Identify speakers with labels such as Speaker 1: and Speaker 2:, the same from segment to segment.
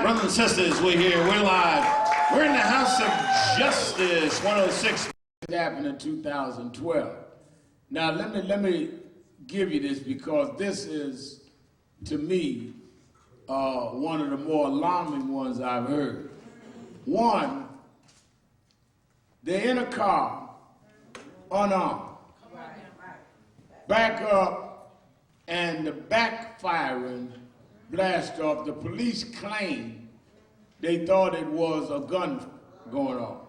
Speaker 1: Brothers and sisters, we're here, we're live. We're in the House of Justice, 106.
Speaker 2: It happened in 2012. Now, let me give you this because this is, to me, one of the more alarming ones I've heard. One, they're in a car, unarmed, back up, and the backfiring blast off. The police claim they thought it was a gun going off.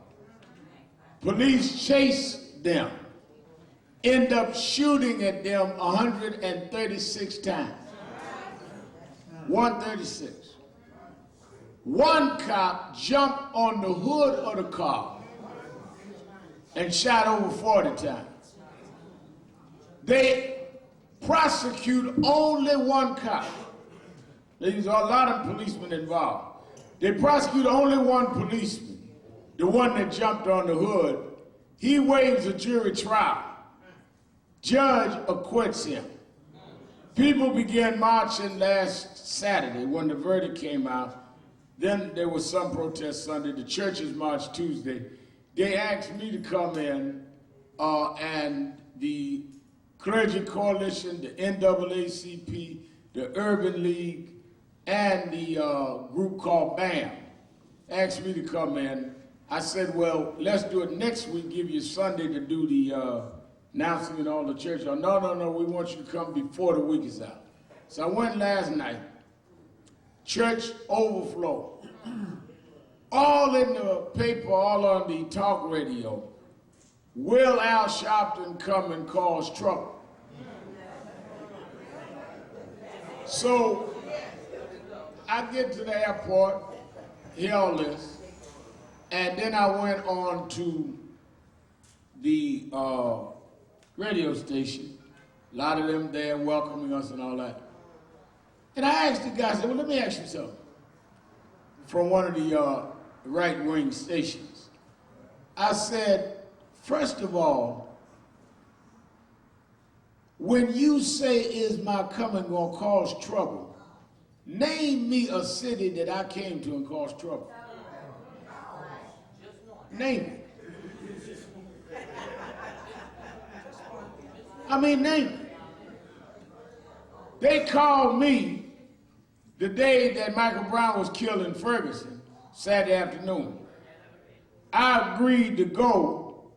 Speaker 2: Police chased them, end up shooting at them 136 times. 136. One cop jumped on the hood of the car and shot over 40 times. They prosecute only one cop. There's a lot of policemen involved. They prosecute only one policeman, the one that jumped on the hood. He waives a jury trial. Judge acquits him. People began marching last Saturday when the verdict came out. Then there was some protest Sunday. The churches marched Tuesday. They asked me to come in, and the Clergy Coalition, the NAACP, the Urban League, and the group called BAM asked me to come in. I said, well, let's do it next week, give you Sunday to do the announcing in all the churches. No, we want you to come before the week is out. So I went last night, church overflow. All in the paper, all on the talk radio. Will Al Sharpton come and cause trouble? So I get to the airport, hear all this, and then I went on to the radio station. A lot of them there welcoming us and all that. And I asked the guy, I said, well, let me ask you something. From one of the right-wing stations. I said, first of all, when you say, is my coming gonna cause trouble, name me a city that I came to and caused trouble. Name it. I mean, name it. They called me the day that Michael Brown was killed in Ferguson, Saturday afternoon. I agreed to go.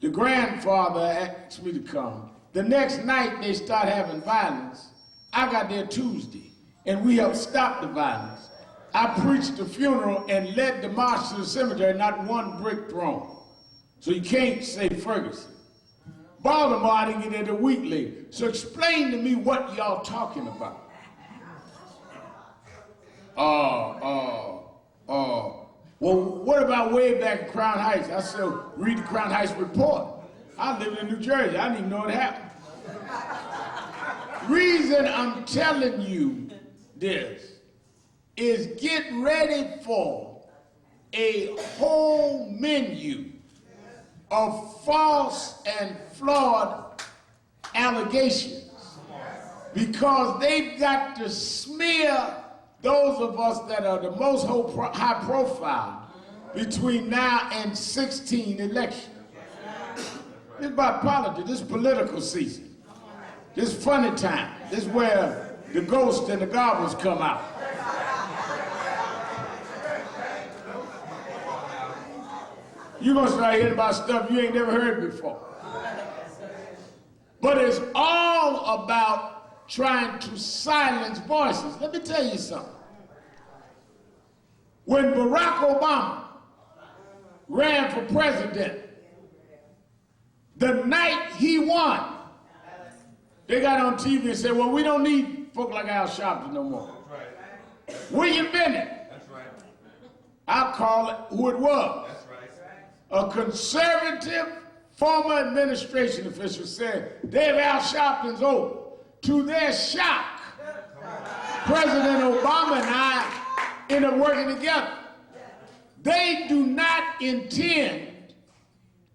Speaker 2: The grandfather asked me to come. The next night they start having violence. I got there Tuesday, and we helped stop the violence. I preached the funeral and led the march to the cemetery, not one brick thrown. So you can't say Ferguson. Baltimore, I didn't get there till a week later. So explain to me what y'all talking about. Well, what about way back in Crown Heights? I said, read the Crown Heights report. I live in New Jersey. I didn't even know it happened. Reason I'm telling you this is get ready for a whole menu of false and flawed allegations because they've got to smear those of us that are the most high profile between now and 16 elections. This is about politics. This is political season. This is funny time. This is where the ghosts and the goblins come out. You're gonna start hearing about stuff you ain't never heard before. But it's all about trying to silence voices. Let me tell you something. When Barack Obama ran for president, the night he won, they got on TV and said, well, we don't need folk like Al Sharpton no more. That's right. William Bennett. That's right. I'll call it who it was. That's right. A conservative former administration official said, they have Al Sharpton's over. To their shock, President Obama and I end up working together. They do not intend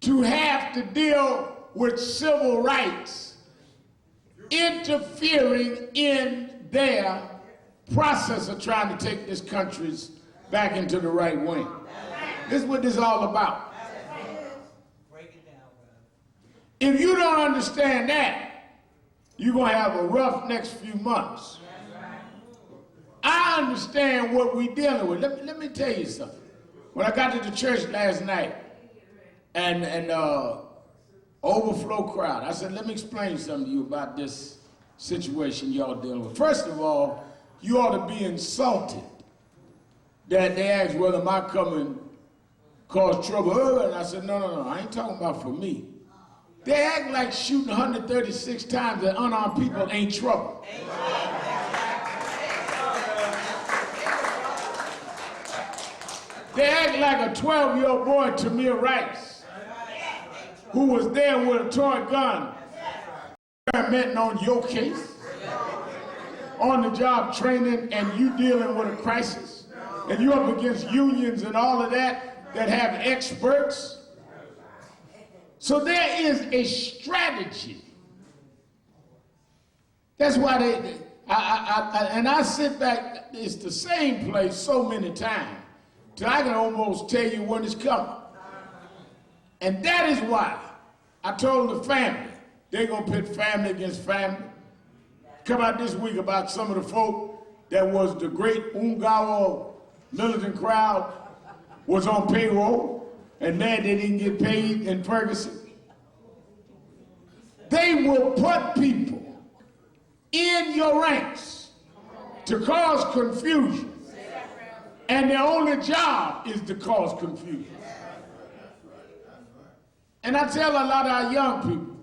Speaker 2: to have to deal with civil rights interfering in their process of trying to take this country back into the right way. This is what this is all about. If you don't understand that, you're going to have a rough next few months. I understand what we're dealing with. Let me tell you something. When I got to the church last night, and overflow crowd, I said, let me explain something to you about this situation y'all dealing with. First of all, you ought to be insulted that they asked whether my coming caused trouble. And I said, no, I ain't talking about for me. They act like shooting 136 times at unarmed people ain't trouble. They act like a 12-year-old boy, Tamir Rice, who was there with a toy gun, experimenting on your case, on the job training, and you dealing with a crisis, and you up against unions and all of that have experts. So there is a strategy. That's why I sit back, it's the same place so many times, till I can almost tell you when it's coming. And that is why I told the family, they're gonna pit family against family. Come out this week about some of the folk that was the great Ungawa militant crowd was on payroll, and mad they didn't get paid in Ferguson. They will put people in your ranks to cause confusion, and their only job is to cause confusion. And I tell a lot of our young people,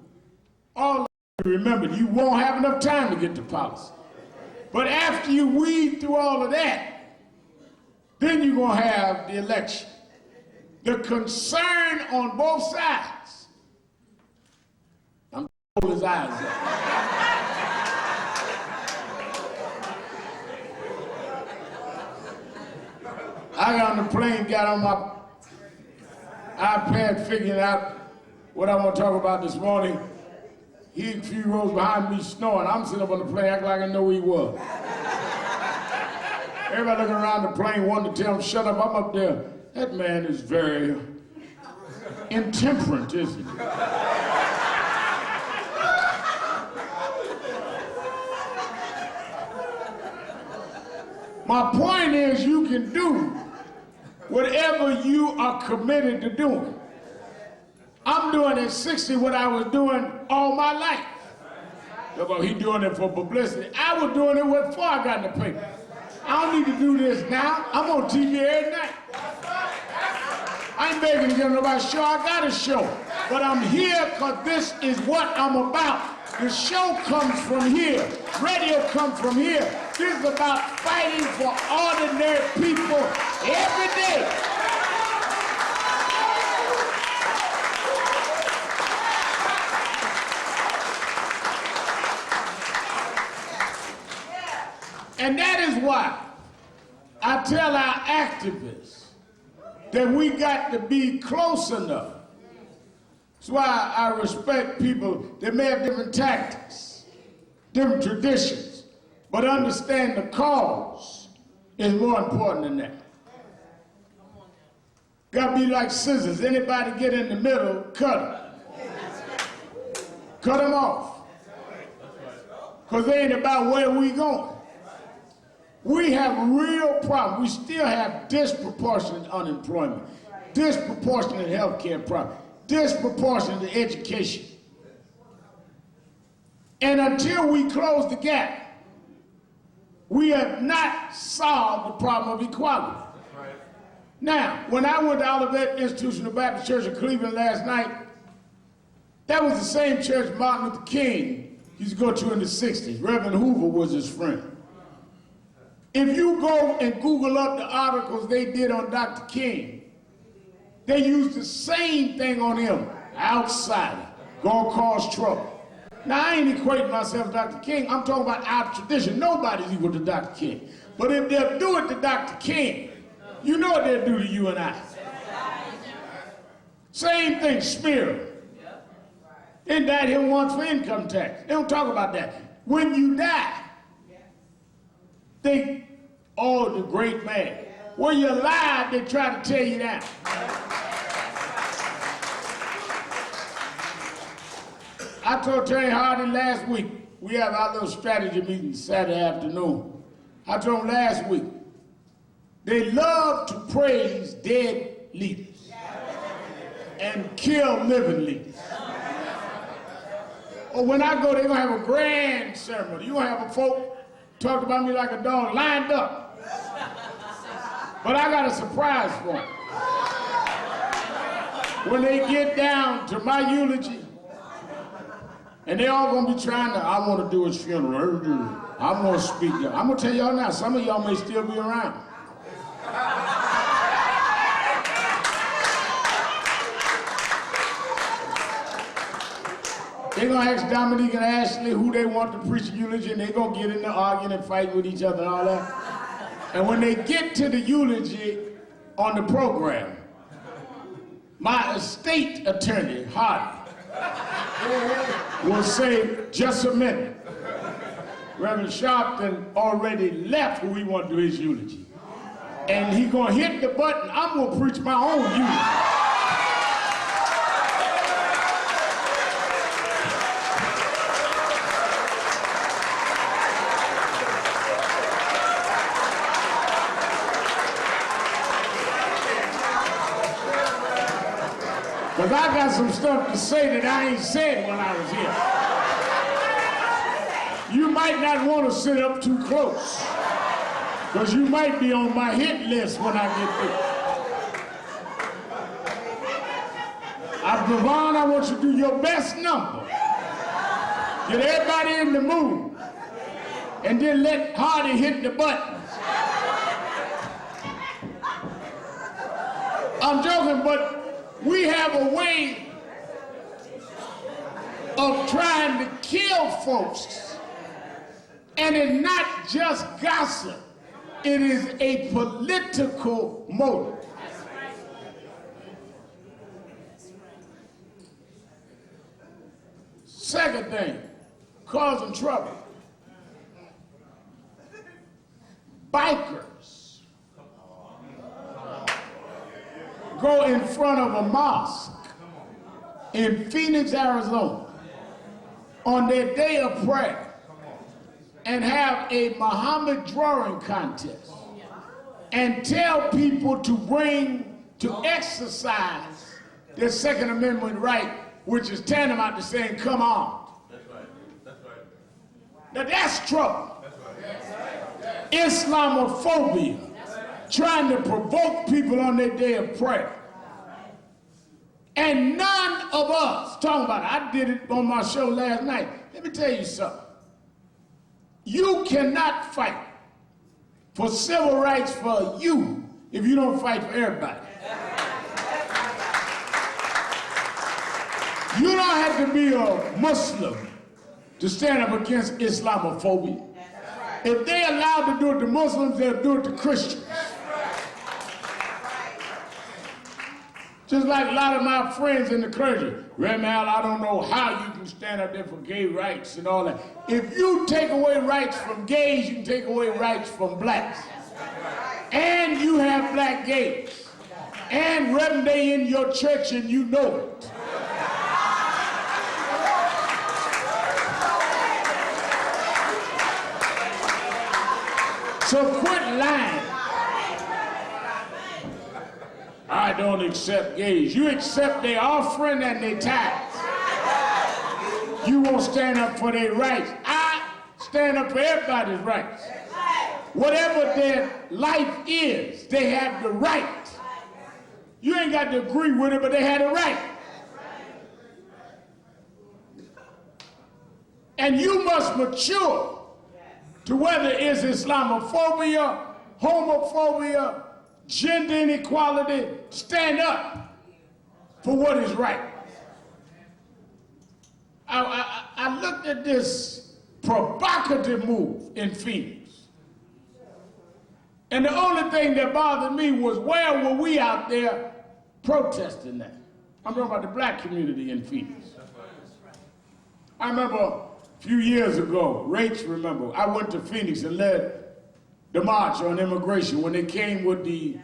Speaker 2: all remember, you won't have enough time to get to policy. But after you weed through all of that, then you're gonna have the election. The concern on both sides, I'm gonna hold his eyes up. I got on the plane, got on my iPad, figuring out what I want to talk about this morning. He a few rows behind me snoring. I'm sitting up on the plane, acting like I know who he was. Everybody looking around the plane, wanting to tell him, shut up, I'm up there. That man is very intemperate, isn't he? My point is, you can do whatever you are committed to doing. I'm doing at 60 what I was doing all my life. Well, he doing it for publicity. I was doing it before I got in the paper. I don't need to do this now. I'm on TV every night. I ain't begging to get nobody show. I got a show. But I'm here because this is what I'm about. The show comes from here. Radio comes from here. This is about fighting for ordinary people every day. And that is why I tell our activists that we got to be close enough. That's why I respect people that may have different tactics, different traditions, but understand the cause is more important than that. Got to be like scissors. Anybody get in the middle, cut them. Cut them off. Because they ain't about where we going. We have a real problem. We still have disproportionate unemployment, disproportionate health care problem, disproportionate education. And until we close the gap, we have not solved the problem of equality. Now, when I went to Olivet Institutional Baptist Church in Cleveland last night, that was the same church Martin Luther King used to go to in the 60s. Reverend Hoover was his friend. If you go and Google up the articles they did on Dr. King, they used the same thing on him, outsider, gonna cause trouble. Now, I ain't equating myself to Dr. King. I'm talking about our tradition. Nobody's equal to Dr. King. But if they'll do it to Dr. King, you know what they'll do to you and I. Same thing, smear. They indicted him once for income tax. They don't talk about that. When you die, think, oh, the great man. When you're alive, they try to tear you down. I told Terry Hardy last week, we have our little strategy meeting Saturday afternoon. I told him last week, they love to praise dead leaders and kill living leaders. Or when I go, they're gonna have a grand ceremony. You're gonna have a folk talk about me like a dog lined up. But I got a surprise for them. When they get down to my eulogy, and they all gonna be trying to, I wanna do his funeral. I'm gonna speak there. I'm gonna tell y'all now, some of y'all may still be around. They're gonna ask Dominique and Ashley who they want to preach the eulogy, and they're gonna get into arguing and fighting with each other and all that. And when they get to the eulogy on the program, my estate attorney, Hardy, will say, just a minute. Reverend Sharpton already left where we want to do his eulogy. And he's gonna hit the button, I'm gonna preach my own eulogy. Because I got some stuff to say that I ain't said when I was here. You might not want to sit up too close, because you might be on my hit list when I get there. Devon, I want you to do your best number. Get everybody in the mood, and then let Hardy hit the buttons. I'm joking, but we have a way of trying to kill folks, and it's not just gossip, it is a political motive. Second thing, causing trouble. Bikers go in front of a mosque in Phoenix, Arizona on their day of prayer and have a Muhammad drawing contest and tell people to exercise their Second Amendment right, which is tantamount to saying, come on. That's right. That's right. Now that's trouble. That's right. Islamophobia. Trying to provoke people on their day of prayer. And none of us, talking about it, I did it on my show last night. Let me tell you something. You cannot fight for civil rights for you if you don't fight for everybody. You don't have to be a Muslim to stand up against Islamophobia. If they're allowed to do it to Muslims, they'll do it to Christians. Just like a lot of my friends in the clergy. Reverend Al, I don't know how you can stand up there for gay rights and all that. If you take away rights from gays, you can take away rights from blacks. And you have black gays. And Reverend, they in your church and you know it. So quit lying. I don't accept gays. You accept their offering and their tithes. You won't stand up for their rights. I stand up for everybody's rights. Whatever their life is, they have the right. You ain't got to agree with it, but they have the right. And you must mature to whether it's Islamophobia, homophobia, gender inequality, stand up for what is right. I looked at this provocative move in Phoenix. And the only thing that bothered me was where were we out there protesting that? I'm talking about the black community in Phoenix. I remember a few years ago, Rach remember, I went to Phoenix and led the march on immigration, when they came with the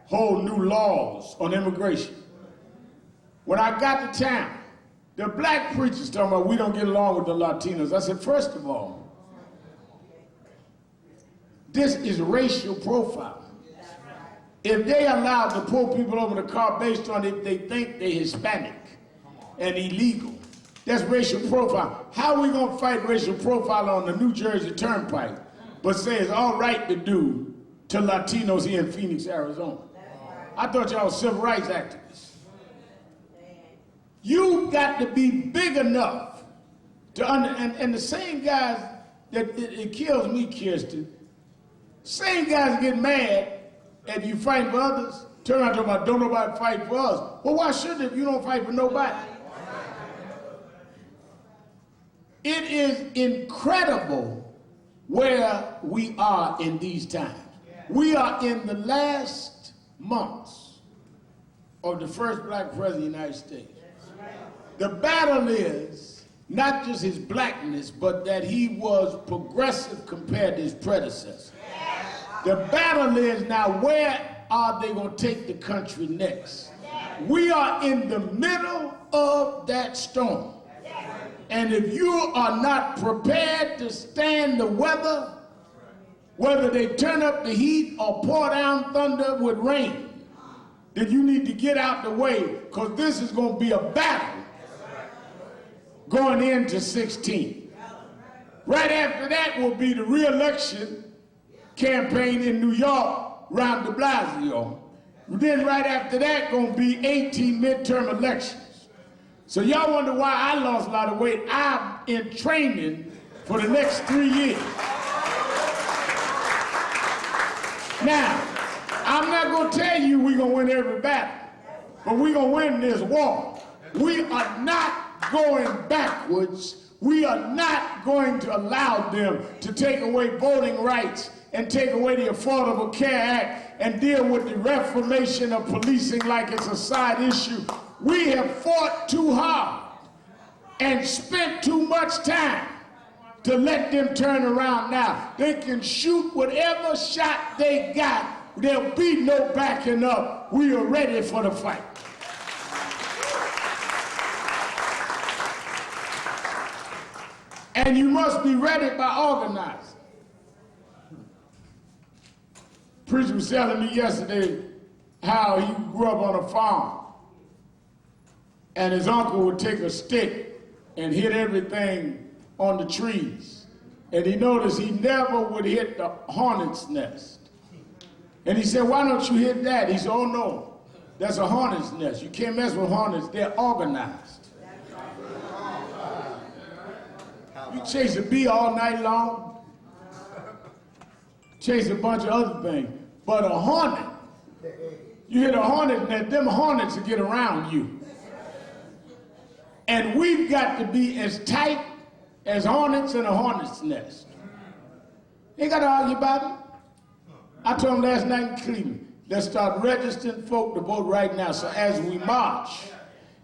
Speaker 2: whole new laws on immigration. When I got to town, the black preachers talking about we don't get along with the Latinos. I said, first of all, this is racial profiling. If they allow to pull people over the car based on if they think they're Hispanic and illegal, that's racial profile. How are we going to fight racial profile on the New Jersey Turnpike, but say it's all right to do to Latinos here in Phoenix, Arizona? I thought y'all were civil rights activists. You got to be big enough to and the same guys that it kills me, Kirsten, same guys get mad and you fight for others, turn around and talk about don't nobody fight for us. Well, why should if you don't fight for nobody? It is incredible where we are in these times. We are in the last months of the first black president of the United States. The battle is not just his blackness, but that he was progressive compared to his predecessor. The battle is now, where are they going to take the country next? We are in the middle of that storm. And if you are not prepared to stand the weather, whether they turn up the heat or pour down thunder with rain, then you need to get out the way, because this is going to be a battle going into 16. Right after that will be the re-election campaign in New York, Ron de Blasio. Then right after that going to be 18 midterm elections. So y'all wonder why I lost a lot of weight. I'm in training for the next 3 years. Now, I'm not going to tell you we're going to win every battle, but we're going to win this war. We are not going backwards. We are not going to allow them to take away voting rights and take away the Affordable Care Act and deal with the reformation of policing like it's a side issue. We have fought too hard and spent too much time to let them turn around now. They can shoot whatever shot they got. There'll be no backing up. We are ready for the fight. And you must be ready by organizing. Preacher was telling me yesterday how he grew up on a farm. And his uncle would take a stick and hit everything on the trees. And he noticed he never would hit the hornet's nest. And he said, why don't you hit that? He said, oh no, that's a hornet's nest. You can't mess with hornets, they're organized. You chase a bee all night long, chase a bunch of other things. But a hornet, you hit a hornet's nest, them hornets will get around you. And we've got to be as tight as hornets in a hornet's nest. Ain't got to argue about it. I told him last night in Cleveland, let's start registering folk to vote right now. So as we march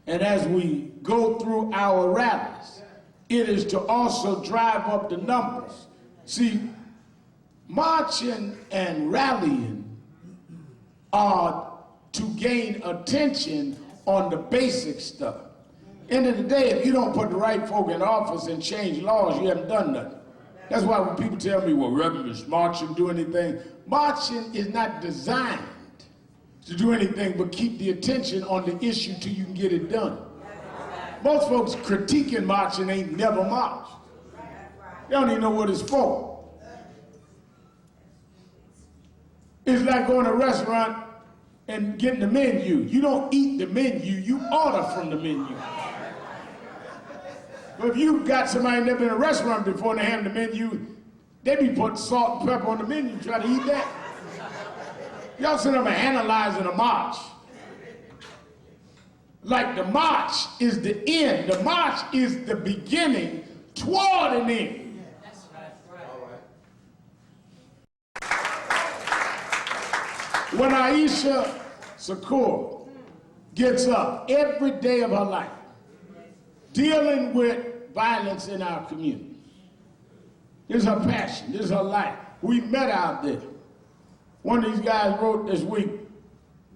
Speaker 2: and as we go through our rallies, it is to also drive up the numbers. See, marching and rallying are to gain attention on the basic stuff. End of the day, if you don't put the right folk in office and change laws, you haven't done nothing. That's why when people tell me, well, rebels marching, do anything, marching is not designed to do anything but keep the attention on the issue till you can get it done. Most folks critiquing marching ain't never marched. They don't even know what it's for. It's like going to a restaurant and getting the menu. You don't eat the menu, you order from the menu. But if you've got somebody that's been in a restaurant before and they have the menu, they be putting salt and pepper on the menu, try to eat that. Y'all sit up and analyzing a march. Like the march is the end. The march is the beginning toward an end. That's right. When Aisha Shakur gets up every day of her life dealing with violence in our community, this is her passion, this is her life. we met out there. One of these guys wrote this week,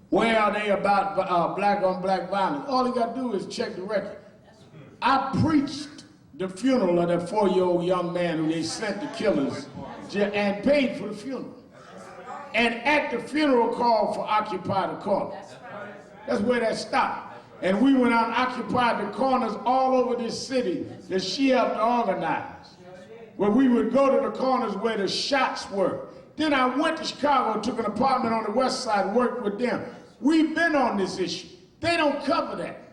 Speaker 2: where are they about black on black violence? All he got to do is check the record. I preached the funeral of that 4-year-old young man who they sent the killers and paid for the funeral. And at the funeral called for Occupy the Corner. That's where that stopped. And we went out and occupied the corners all over this city that she helped organize. Where we would go to the corners where the shots were. Then I went to Chicago, took an apartment on the west side, worked with them. We've been on this issue. They don't cover that.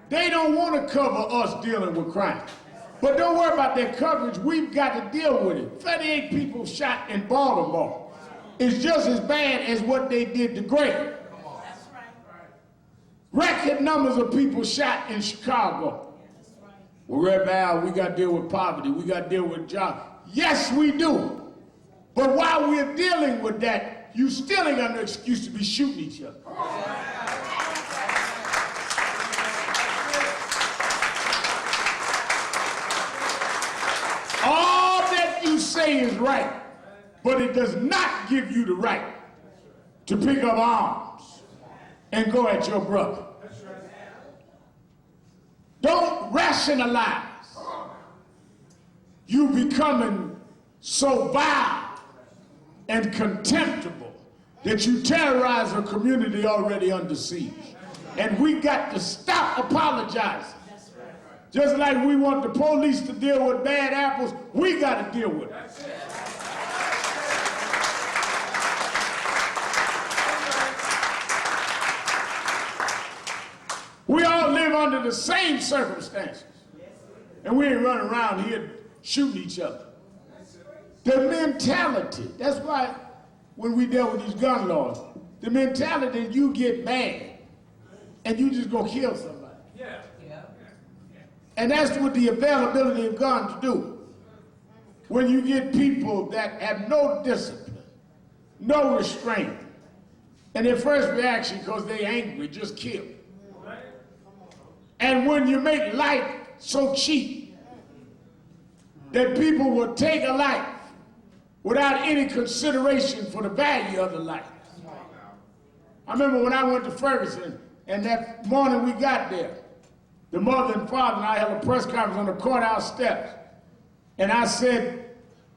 Speaker 2: They don't want to cover us dealing with crime. But don't worry about their coverage. We've got to deal with it. 38 people shot in Baltimore. It's just as bad as what they did to Gray. Record numbers of people shot in Chicago. Well, Red Al, we got to deal with poverty. We got to deal with jobs. Yes, we do. But while we're dealing with that, you still ain't got no excuse to be shooting each other. All that you say is right, but it does not give you the right to pick up arms and go at your brother. Don't rationalize you becoming so vile and contemptible that you terrorize a community already under siege. And we got to stop apologizing. Just like we want the police to deal with bad apples, we got to deal with it. We all live under the same circumstances. And we ain't running around here shooting each other. The mentality, that's why when we deal with these gun laws, the mentality that you get mad and you just go kill somebody. And that's what the availability of guns do. When you get people that have no discipline, no restraint, and their first reaction, because they're angry, just kill. And when you make life so cheap that people will take a life without any consideration for the value of the life. I remember when I went to Ferguson, and that morning we got there, the mother and father and I held a press conference on the courthouse steps. And I said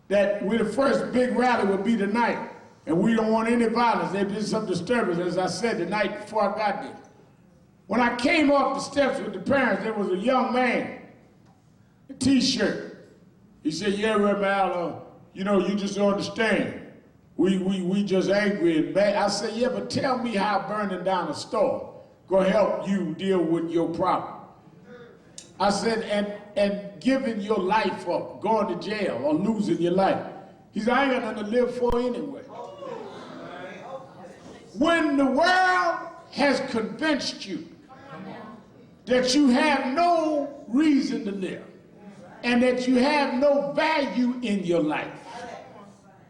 Speaker 2: that the first big rally would be tonight, and we don't want any violence. There'd been some disturbance, as I said, the night before I got there. When I came off the steps with the parents, there was a young man, a T-shirt. He said, yeah, Reverend Al, you know, you just don't understand. We just angry and bad. I said, yeah, but tell me how burning down a store gonna help you deal with your problem. I said, and giving your life up, going to jail or losing your life. He said, I ain't got nothing to live for anyway. When the world has convinced you that you have no reason to live and that you have no value in your life,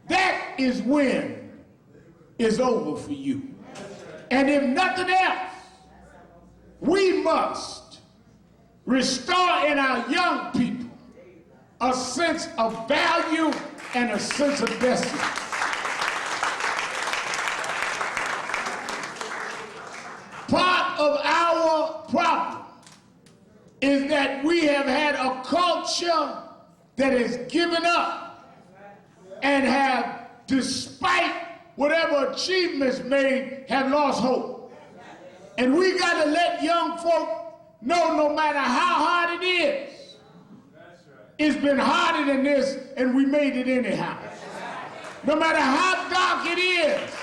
Speaker 2: that is when it's over for you. And if nothing else, we must restore in our young people a sense of value and a sense of destiny. Part of our problem is that we have had a culture that has given up and have, despite whatever achievements made, have lost hope. And we got to let young folk know no matter how hard it is, it's been harder than this and we made it anyhow. No matter how dark it is,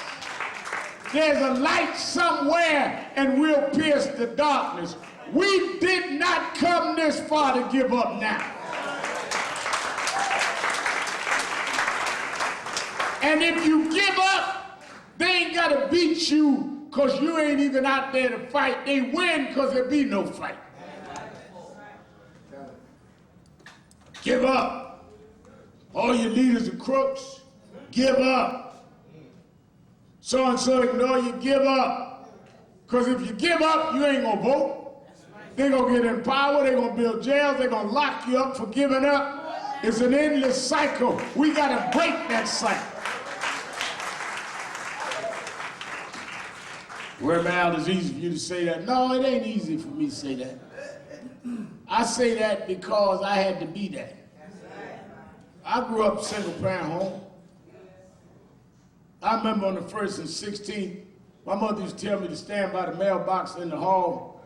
Speaker 2: there's a light somewhere and we'll pierce the darkness. We did not come this far to give up now. And if you give up, they ain't got to beat you because you ain't even out there to fight. They win because there be no fight. Give up. All your leaders are crooks. Give up. So-and-so ignore you, give up. Because if you give up, you ain't going to vote. They're going to get in power. They're going to build jails. They're going to lock you up for giving up. It's an endless cycle. We got to break that cycle. Well, Al, it's easy for you to say that. No, it ain't easy for me to say that. I say that because I had to be that. I grew up single-parent home. I remember on the 1st and 16th, my mother used to tell me to stand by the mailbox in the hall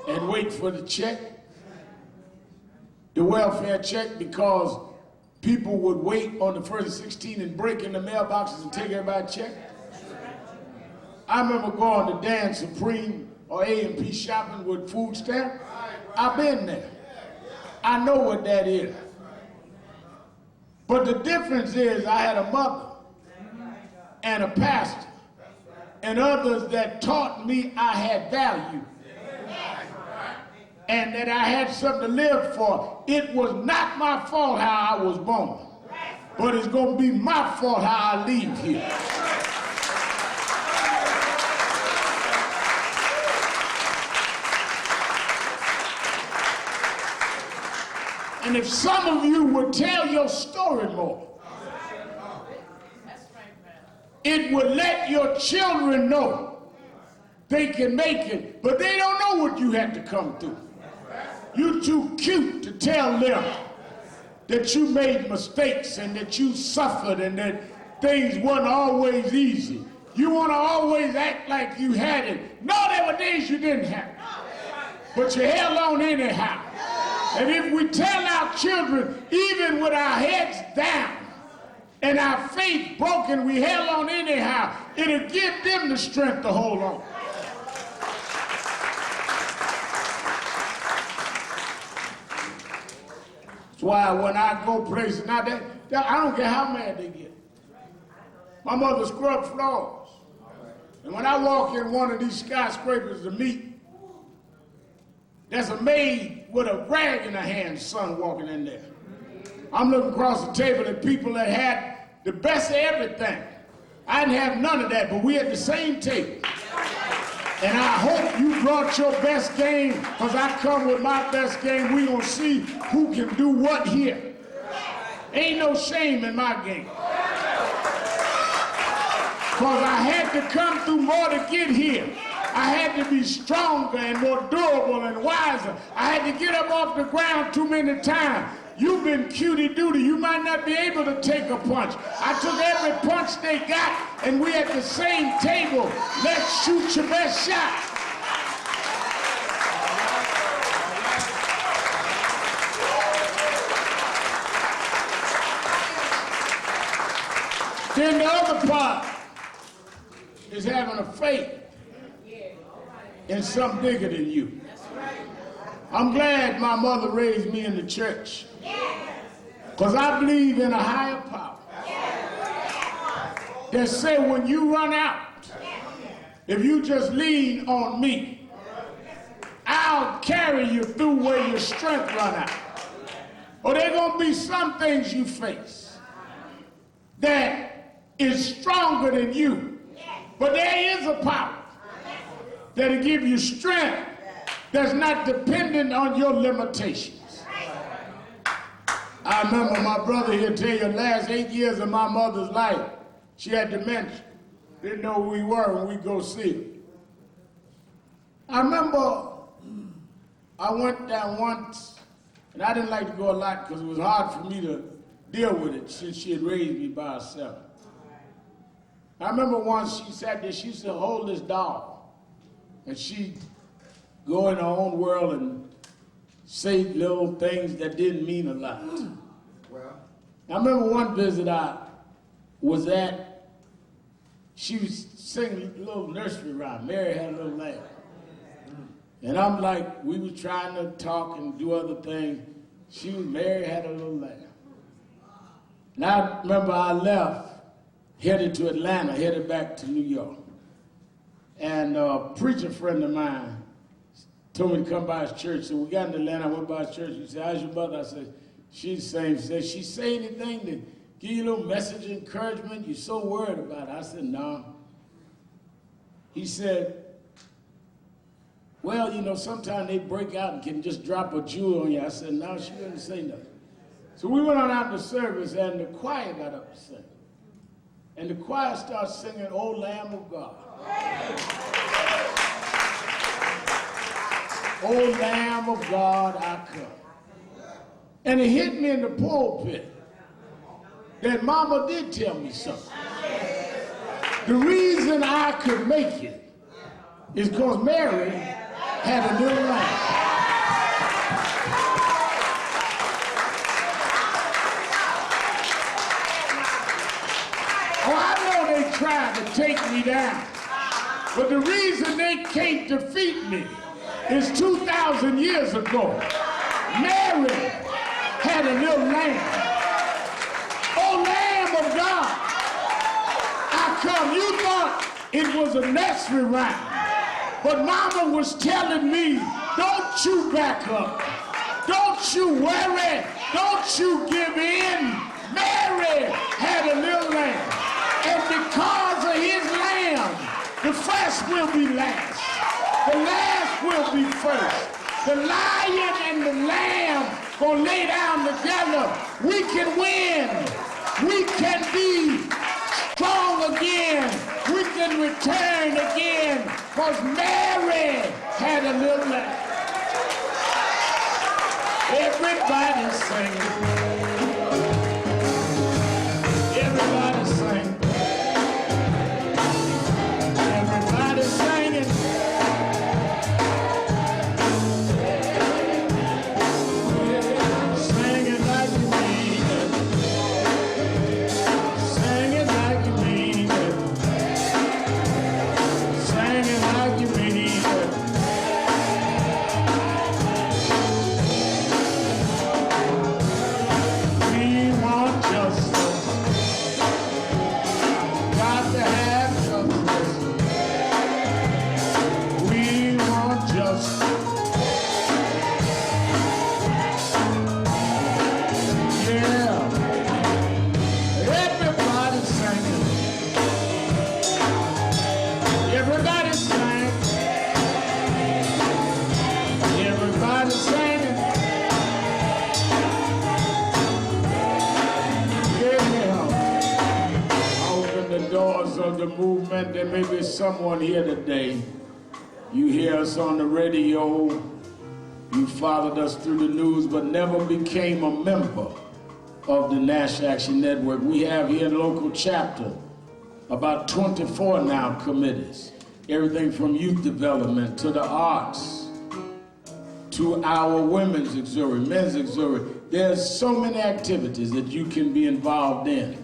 Speaker 2: and wait for the check, the welfare check, because people would wait on the 1st and 16th and break in the mailboxes and take everybody's check. I remember going to Dan Supreme or A&P shopping with food stamp. I've been there. I know what that is. But the difference is I had a mother and a pastor and others that taught me I had value and that I had something to live for. It was not my fault how I was born, but it's going to be my fault how I leave here. And if some of you would tell your story more, it would let your children know they can make it, but they don't know what you had to come through. You're too cute to tell them that you made mistakes and that you suffered and that things weren't always easy. You want to always act like you had it. No, there were days you didn't have it, but you held on anyhow. And if we tell our children, even with our heads down and our faith broken, we held on anyhow, it'll give them the strength to hold on. That's why when I go places, now I don't care how mad they get. My mother scrubbed floors. And when I walk in one of these skyscrapers to meet, there's a maid with a rag in her hand, son walking in there. I'm looking across the table at people that had the best of everything. I didn't have none of that, but we at the same table. And I hope you brought your best game, because I come with my best game. We're going to see who can do what here. Ain't no shame in my game. Because I had to come through more to get here. I had to be stronger and more durable and wiser. I had to get up off the ground too many times. You've been cutie-duty. You might not be able to take a punch. I took every punch they got, and we at the same table. Let's shoot your best shot. Then the other part is having a faith in something bigger than you. I'm glad my mother raised me in the church, because I believe in a higher power that say when you run out, if you just lean on me, I'll carry you through where your strength run out. Or there are going to be some things you face that is stronger than you, but there is a power that'll give you strength that's not dependent on your limitations. I remember my brother here tell you the last 8 years of my mother's life, she had dementia. Didn't know who we were when we go see her. I remember I went down once, and I didn't like to go a lot because it was hard for me to deal with it since she had raised me by herself. I remember once she sat there, she used to hold this doll. And she'd go in her own world and say little things that didn't mean a lot. Well, I remember one visit I was at, she was singing a little nursery rhyme. Mary had a little lamb. And I'm like, we were trying to talk and do other things. Mary had a little lamb. And I remember I left, headed to Atlanta, headed back to New York. And a preacher friend of mine told me to come by his church. So we got in Atlanta, I went by his church. He said, how's your mother? I said, she's the same. He said, she say anything to give you a little message of encouragement? You're so worried about it. I said, no. He said, well, you know, sometimes they break out and can just drop a jewel on you. I said, no, she didn't say nothing. So we went on out to service, and the choir got up to sing. And the choir started singing, "O Lamb of God." "O Lamb of God, I come." And it hit me in the pulpit that Mama did tell me something. The reason I could make it is because Mary had a little lamb. Oh, I know they tried to take me down, but the reason they can't defeat me is 2,000 years ago, Mary had a little lamb. "Oh, Lamb of God, I come." You thought it was a nursery rhyme, but Mama was telling me, don't you back up. Don't you worry. Don't you give in. Mary had a little lamb. And because of his lamb, the first will be last. The last will be first. The lion and the lamb gonna lay down together. We can win. We can be strong again. We can return again. Because Mary had a little lamb. Everybody's singing. Everybody's singing. Everybody's singing. Singing like you mean it. Singing like you mean it. Singing like you mean it. We want justice. Got to have justice. We want justice. Yeah. Everybody's singing. Everybody's singing. Everybody's singing. Yeah. Open the doors of the movement. There may be someone here today. You hear us on the radio. You followed us through the news, but never became a member of the National Action Network. We have here in the local chapter about 24 now committees. Everything from youth development to the arts, to our women's auxiliary, men's auxiliary. There's so many activities that you can be involved in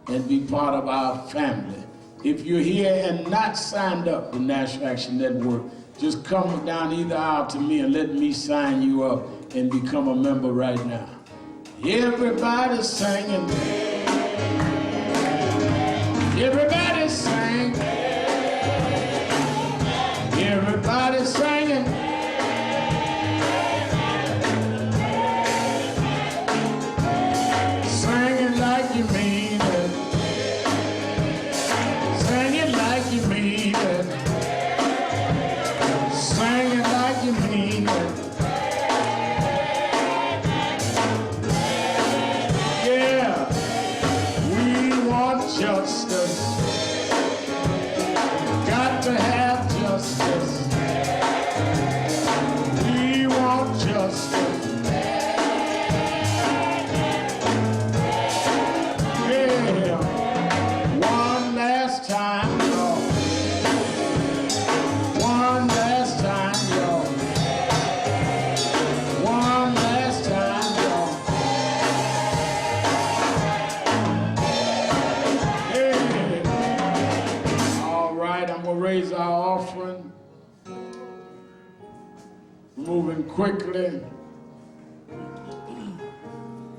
Speaker 2: and be part of our family. If you're here and not signed up to National Action Network, just come down either aisle to me and let me sign you up and become a member right now. Everybody's singing. Everybody's singing. Everybody's singing. Singing like you mean it. Singing like you mean it. Singing like you mean it. Yeah, we want justice. Got to have justice. We want justice. Yeah, one last time, y'all. One last time, y'all. One last time, y'all. Yeah. All right, I'm gonna raise our offering. Moving quickly.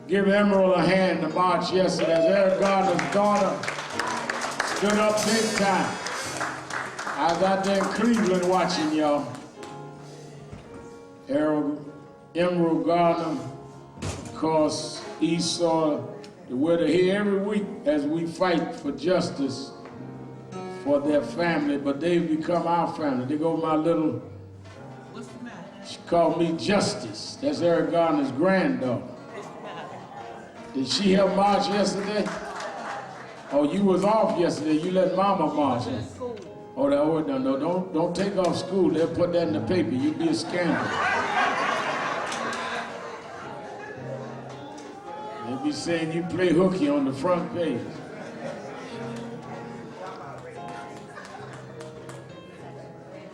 Speaker 2: Give Emerald a hand to march yesterday. As Eric Gardner's daughter stood up big time. I was out there in Cleveland watching y'all. Emerald Gardner, of course, Esau, we're here every week as we fight for justice for their family, but they've become our family. They go my little,
Speaker 3: What's the matter?
Speaker 2: she called me Justice. That's Eric Gardner's granddaughter.
Speaker 3: What's the matter?
Speaker 2: Did she help march yesterday? Oh, you was off yesterday. You let Mama march. Oh, no, don't take off school. They'll put that in the paper. You'll be a scandal. They'll be saying you play hooky on the front page.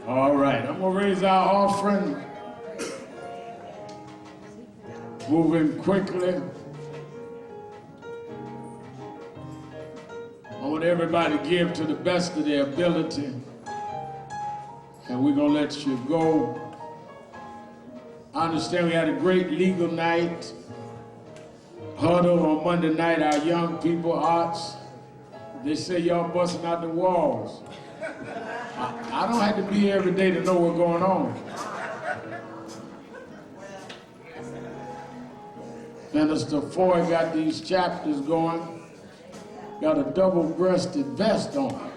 Speaker 2: All right, I'm gonna raise our offering. Moving quickly. I want everybody to give to the best of their ability. And we're gonna let you go. I understand we had a great legal night. Huddle on Monday night, our young people, arts. They say y'all busting out the walls. I don't have to be here every day to know what's going on. Minister Foy got these chapters going. Got a double-breasted vest on.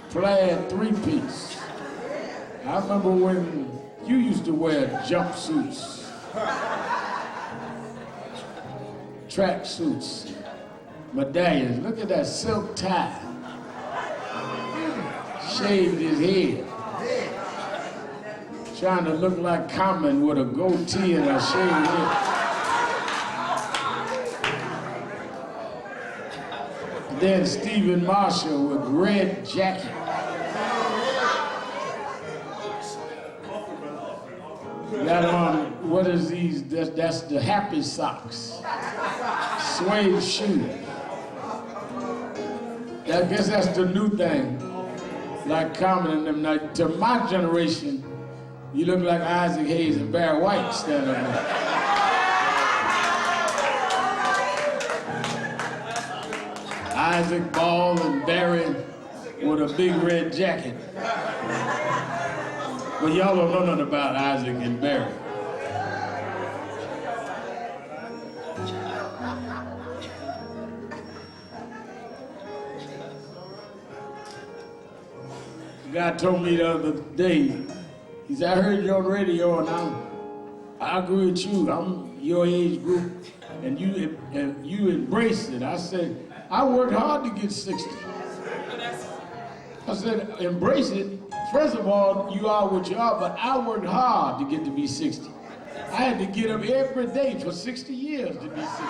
Speaker 2: Plaid three-piece. I remember when you used to wear jumpsuits, track suits, medallions. Look at that silk tie. Shaved his head. Trying to look like Common with a goatee and a shaved head. Then Stephen Marshall with red jacket. Got on, what is these? That's the happy socks. Suede shoes. I guess that's the new thing. Like Common and them. Now, to my generation, you look like Isaac Hayes and Barry White standing there. Isaac Ball and Barry with a big red jacket. But y'all don't know nothing about Isaac and Barry. God told me the other day, he said, I heard you on the radio and I agree with you. I'm your age group and you embrace it. I said, I worked hard to get 60. I said, embrace it. First of all, you are what you are, but I worked hard to get to be 60. I had to get up every day for 60 years to be 60.